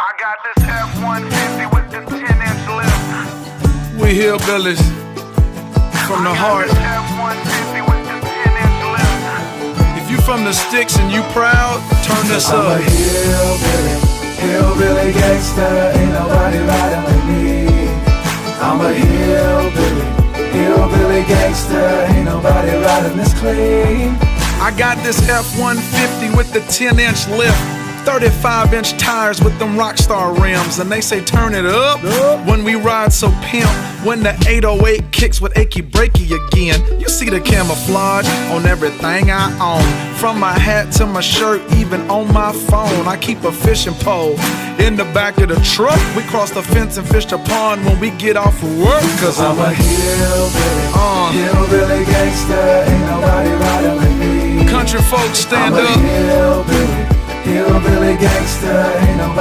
I got this F-150 with the 10-inch lift. We hillbillies from the heart. I got this F-150 with the 10-inch lift. If you from the sticks and you proud, turn this I'm up. a hillbilly gangster, ain't nobody riding with me. I'm a hillbilly gangster, ain't nobody riding this clean. I got this F-150 with the 10-inch lift, 35-inch tires with them rockstar rims, and they say turn it up when we ride so pimp. When the 808 kicks with achy breaky again, you see the camouflage on everything I own, from my hat to my shirt, even on my phone. I keep a fishing pole in the back of the truck. We cross the fence and fish the pond when we get off of work. Cause I'm a hillbilly gangster, ain't nobody riding with me. Country folks stand I'm a up. hillbilly gangster, ain't nobody